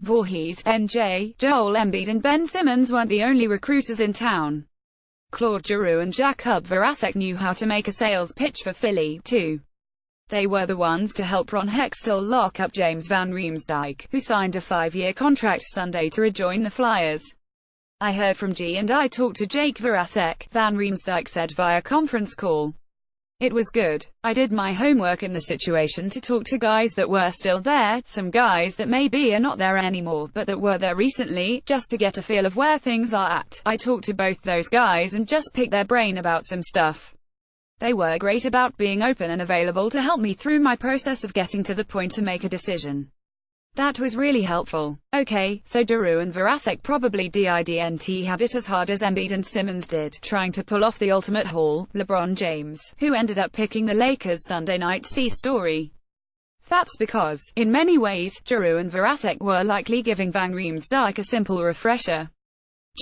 Voorhees, NJ, Joel Embiid and Ben Simmons weren't the only recruiters in town. Claude Giroux and Jakub Voracek knew how to make a sales pitch for Philly, too. They were the ones to help Ron Hextall lock up James Van Riemsdyk, who signed a 5-year contract Sunday to rejoin the Flyers. I heard from G and I talked to Jake Voracek, Van Riemsdyk said via conference call. It was good. I did my homework in the situation to talk to guys that were still there, some guys that maybe are not there anymore, but that were there recently, just to get a feel of where things are at. I talked to both those guys and just picked their brain about some stuff. They were great about being open and available to help me through my process of getting to the point to make a decision. That was really helpful. Okay, so Giroux and Voracek probably didn't have it as hard as Embiid and Simmons did, trying to pull off the ultimate haul, LeBron James, who ended up picking the Lakers Sunday night. See story. That's because, in many ways, Giroux and Voracek were likely giving Van Riemsdyk a simple refresher.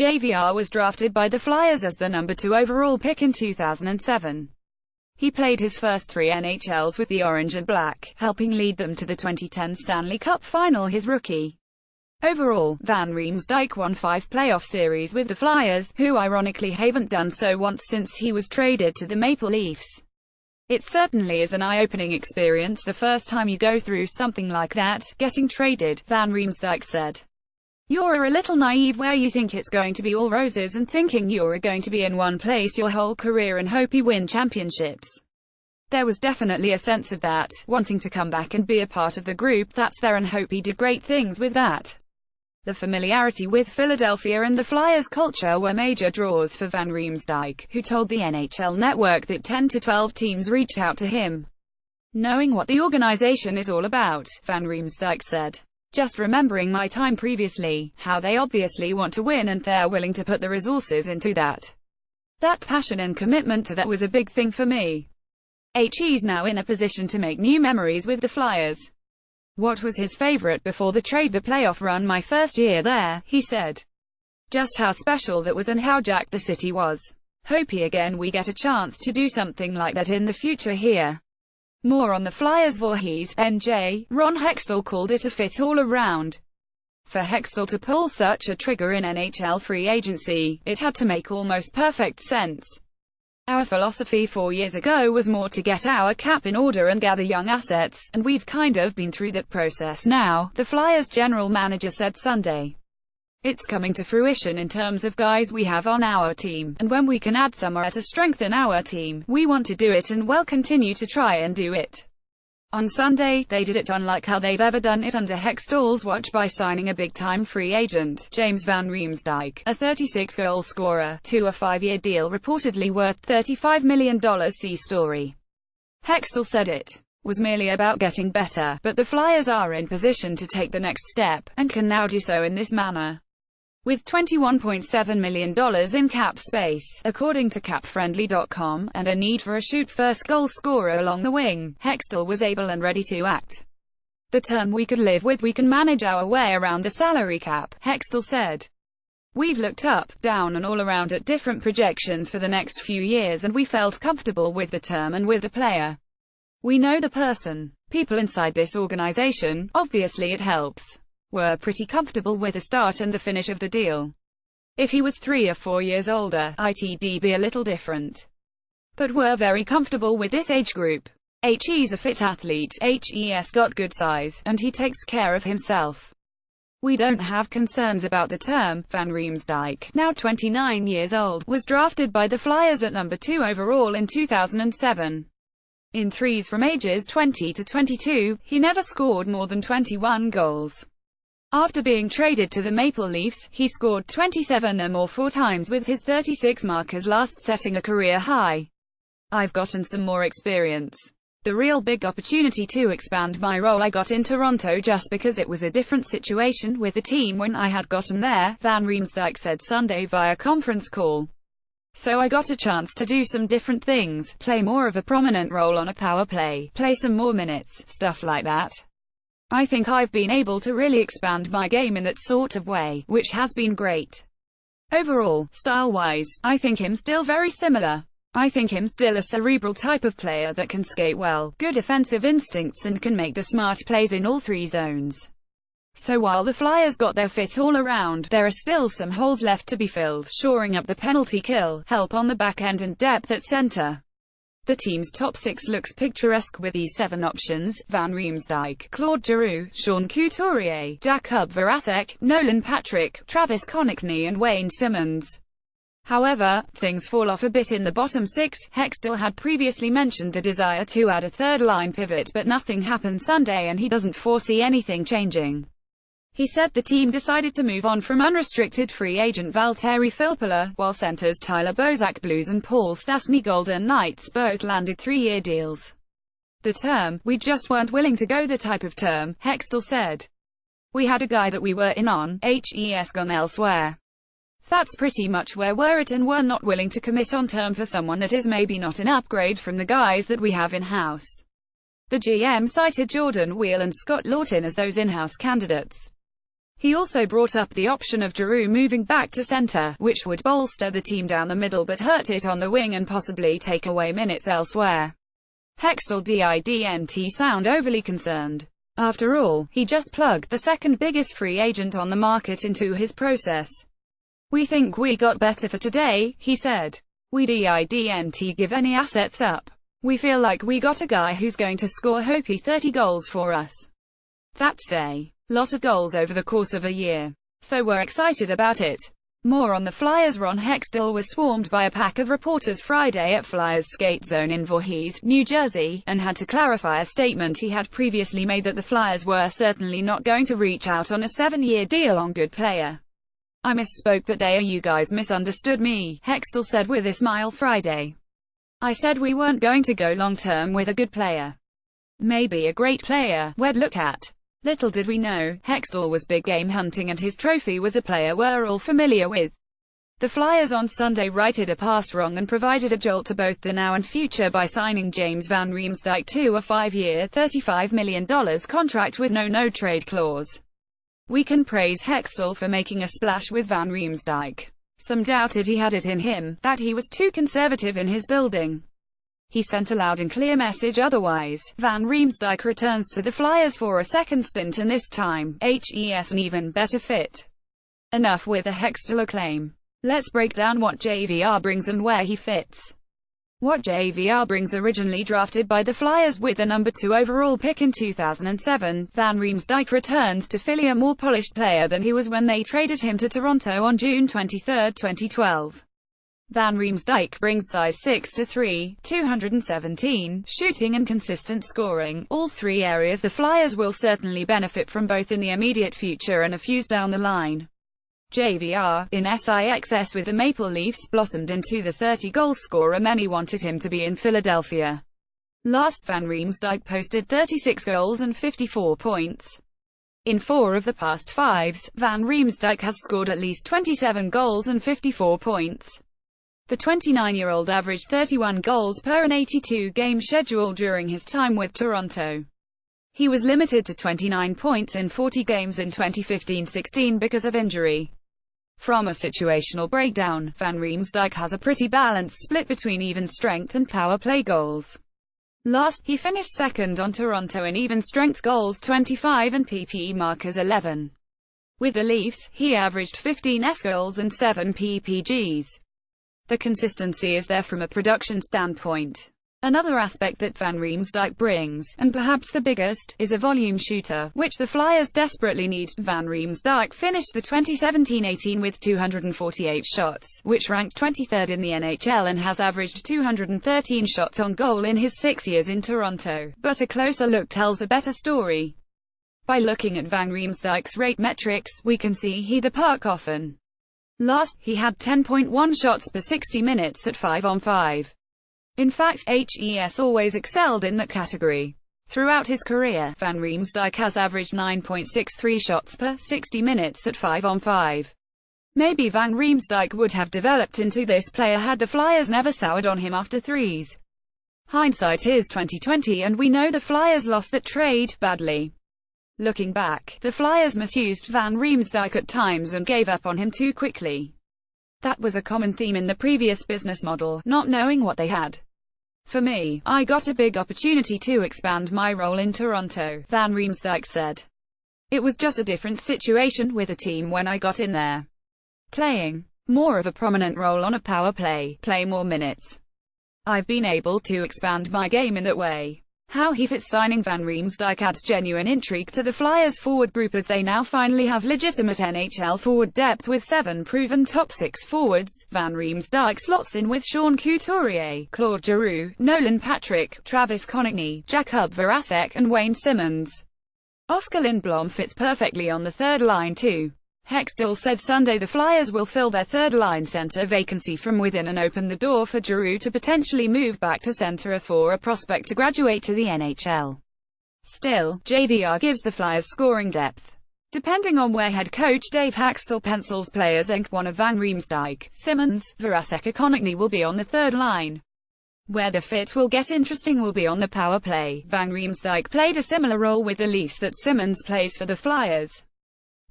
JVR was drafted by the Flyers as the number 2 overall pick in 2007. He played his first 3 NHLs with the Orange and Black, helping lead them to the 2010 Stanley Cup Final his rookie. Overall, Van Riemsdyk won 5 playoff series with the Flyers, who ironically haven't done so once since he was traded to the Maple Leafs. It certainly is an eye-opening experience the first time you go through something like that, getting traded, Van Riemsdyk said. You're a little naive where you think it's going to be all roses and thinking you're going to be in one place your whole career and hope you win championships. There was definitely a sense of that, wanting to come back and be a part of the group that's there and hope he did great things with that. The familiarity with Philadelphia and the Flyers culture were major draws for Van Riemsdyk, who told the NHL Network that 10 to 12 teams reached out to him. Knowing what the organization is all about, Van Riemsdyk said. Just remembering my time previously, how they obviously want to win and they're willing to put the resources into that. That passion and commitment to that was a big thing for me. He's now in a position to make new memories with the Flyers. What was his favorite before the trade? The playoff run my first year there, he said. Just how special that was and how jacked the city was. Hope again we get a chance to do something like that in the future here. More on the Flyers. Voorhees, NJ, Ron Hextall called it a fit all around. For Hextall to pull such a trigger in NHL free agency, it had to make almost perfect sense. Our philosophy 4 years ago was more to get our cap in order and gather young assets, and we've kind of been through that process now, the Flyers general manager said Sunday. It's coming to fruition in terms of guys we have on our team, and when we can add somewhere to strengthen our team, we want to do it and we'll continue to try and do it. On Sunday, they did it unlike how they've ever done it under Hextall's watch by signing a big-time free agent, James Van Riemsdyk, a 36-goal scorer, to a 5-year deal reportedly worth $35 million. See story. Hextall said it was merely about getting better, but the Flyers are in position to take the next step, and can now do so in this manner. With $21.7 million in cap space, according to CapFriendly.com, and a need for a shoot-first goal scorer along the wing, Hextall was able and ready to act. The term we could live with, we can manage our way around the salary cap, Hextall said. We've looked up, down and all around at different projections for the next few years and we felt comfortable with the term and with the player. We know the person. People inside this organization, obviously it helps. Were pretty comfortable with the start and the finish of the deal. If he was 3 or 4 years older, it'd be a little different. But we're very comfortable with this age group. He's a fit athlete, he's got good size, and he takes care of himself. We don't have concerns about the term. Van Riemsdyk, now 29 years old, was drafted by the Flyers at number 2 overall in 2007. In threes from ages 20 to 22, he never scored more than 21 goals. After being traded to the Maple Leafs, he scored 27 or more 4 times with his 36 markers last setting a career high. I've gotten some more experience. The real big opportunity to expand my role I got in Toronto just because it was a different situation with the team when I had gotten there, Van Riemsdyk said Sunday via conference call. So I got a chance to do some different things, play more of a prominent role on a power play, play some more minutes, stuff like that. I think I've been able to really expand my game in that sort of way, which has been great. Overall, style-wise, I think him still very similar. I think him still a cerebral type of player that can skate well, good offensive instincts and can make the smart plays in all 3 zones. So while the Flyers got their fit all around, there are still some holes left to be filled, shoring up the penalty kill, help on the back end and depth at center. The team's top six looks picturesque with these 7 options: Van Riemsdyk, Claude Giroux, Sean Couturier, Jakub Voracek, Nolan Patrick, Travis Konechny and Wayne Simmonds. However, things fall off a bit in the bottom 6. Hextall had previously mentioned the desire to add a third-line pivot, but nothing happened Sunday and he doesn't foresee anything changing. He said the team decided to move on from unrestricted free agent Valtteri Filppula, while centers Tyler Bozak Blues and Paul Stastny Golden Knights both landed 3-year deals. The term, "we just weren't willing to go," the type of term, Hextall said. "We had a guy that we were in on, he's gone elsewhere. That's pretty much where we're at, and we're not willing to commit on term for someone that is maybe not an upgrade from the guys that we have in-house." The GM cited Jordan Weal and Scott Laughton as those in-house candidates. He also brought up the option of Giroux moving back to center, which would bolster the team down the middle but hurt it on the wing and possibly take away minutes elsewhere. Hextall didn't sound overly concerned. After all, he just plugged the second biggest free agent on the market into his process. "We think we got better for today," he said. "We didn't give any assets up. We feel like we got a guy who's going to score hopefully 30 goals for us. That's a lot of goals over the course of a year. So we're excited about it." More on the Flyers. Ron Hextall was swarmed by a pack of reporters Friday at Flyers skate zone in Voorhees, New Jersey, and had to clarify a statement he had previously made that the Flyers were certainly not going to reach out on a 7-year deal on good player. "I misspoke that day, or you guys misunderstood me," Hextall said with a smile Friday. "I said we weren't going to go long-term with a good player. Maybe a great player we'd look at. Little did we know, Hextall was big game hunting and his trophy was a player we're all familiar with." The Flyers on Sunday righted a pass wrong and provided a jolt to both the now and future by signing James Van Riemsdyk to a 5-year, $35 million contract with no no-trade clause. "We can praise Hextall for making a splash with Van Riemsdyk. Some doubted he had it in him, that he was too conservative in his building. He sent a loud and clear message otherwise. Van Riemsdyk returns to the Flyers for a second stint, and this time, he's an even better fit." Enough with the Hextall acclaim. Let's break down what JVR brings and where he fits. What JVR brings: originally drafted by the Flyers with the number 2 overall pick in 2007, Van Riemsdyk returns to Philly a more polished player than he was when they traded him to Toronto on June 23, 2012. Van Riemsdyk brings size 6'3", 217, shooting and consistent scoring, all 3 areas the Flyers will certainly benefit from both in the immediate future and a few down the line. JVR, in SIXS with the Maple Leafs, blossomed into the 30-goal scorer many wanted him to be in Philadelphia. Last, Van Riemsdyk posted 36 goals and 54 points. In 4 of the past 5s, Van Riemsdyk has scored at least 27 goals and 54 points. The 29-year-old averaged 31 goals per an 82-game schedule during his time with Toronto. He was limited to 29 points in 40 games in 2015-16 because of injury. From a situational breakdown, Van Riemsdyk has a pretty balanced split between even strength and power play goals. Last, he finished second on Toronto in even strength goals 25 and PPE markers 11. With the Leafs, he averaged 15 goals and 7 PPGs. The consistency is there from a production standpoint. Another aspect that Van Riemsdyk brings, and perhaps the biggest, is a volume shooter, which the Flyers desperately need. Van Riemsdyk finished the 2017-18 with 248 shots, which ranked 23rd in the NHL, and has averaged 213 shots on goal in his 6 years in Toronto. But a closer look tells a better story. By looking at Van Riemsdyk's rate metrics, we can see he the puck often. Last, he had 10.1 shots per 60 minutes at 5-on-5. In fact, HES always excelled in that category. Throughout his career, Van Riemsdyk has averaged 9.63 shots per 60 minutes at 5-on-5. Maybe Van Riemsdyk would have developed into this player had the Flyers never soured on him after threes. Hindsight is 2020, and we know the Flyers lost that trade badly. Looking back, the Flyers misused Van Riemsdyk at times and gave up on him too quickly. That was a common theme in the previous business model, not knowing what they had. For me, I got a big opportunity to expand my role in Toronto, Van Riemsdyk said. It was just a different situation with the team when I got in there. Playing more of a prominent role on a power play, play more minutes. I've been able to expand my game in that way. How he fits signing Van Riemsdyk adds genuine intrigue to the Flyers forward group as they now finally have legitimate NHL forward depth with 7 proven top 6 forwards. Van Riemsdyk slots in with Sean Couturier, Claude Giroux, Nolan Patrick, Travis Konechny, Jakub Voracek, and Wayne Simmonds. Oskar Lindblom fits perfectly on the third line too. Hextall said Sunday the Flyers will fill their third-line center vacancy from within and open the door for Giroux to potentially move back to center for a prospect to graduate to the NHL. Still, JVR gives the Flyers scoring depth. Depending on where head coach Dave Hakstol pencils players, one of Van Riemsdyk, Simmonds, Voracek or Konechny will be on the third line. Where the fit will get interesting will be on the power play. Van Riemsdyk played a similar role with the Leafs that Simmonds plays for the Flyers.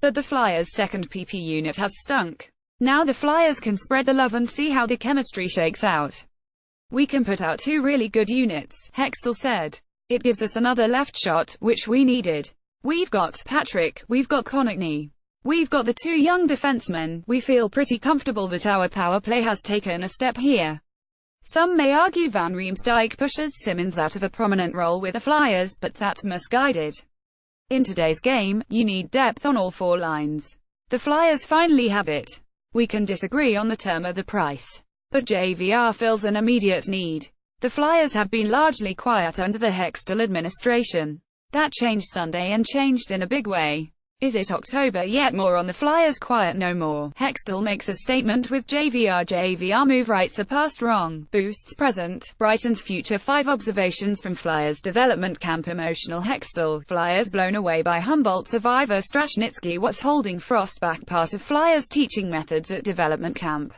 But the Flyers' second PP unit has stunk. Now the Flyers can spread the love and see how the chemistry shakes out. We can put out 2 really good units, Hextall said. It gives us another left shot, which we needed. We've got Patrick, we've got Konechny. We've got the 2 young defensemen. We feel pretty comfortable that our power play has taken a step here. Some may argue Van Riemsdyk pushes Simmonds out of a prominent role with the Flyers, but that's misguided. In today's game, you need depth on all 4 lines. The Flyers finally have it. We can disagree on the term or the price, but JVR fills an immediate need. The Flyers have been largely quiet under the Hextall administration. That changed Sunday and changed in a big way. Is it October yet? More on the Flyers quiet no more. Hextall makes a statement with JVR move rights are past wrong, boosts present, brightens future. 5 observations from Flyers development camp. Emotional Hextall, Flyers blown away by Humboldt survivor Strashnitsky. What's holding Frost back? Part of Flyers teaching methods at development camp.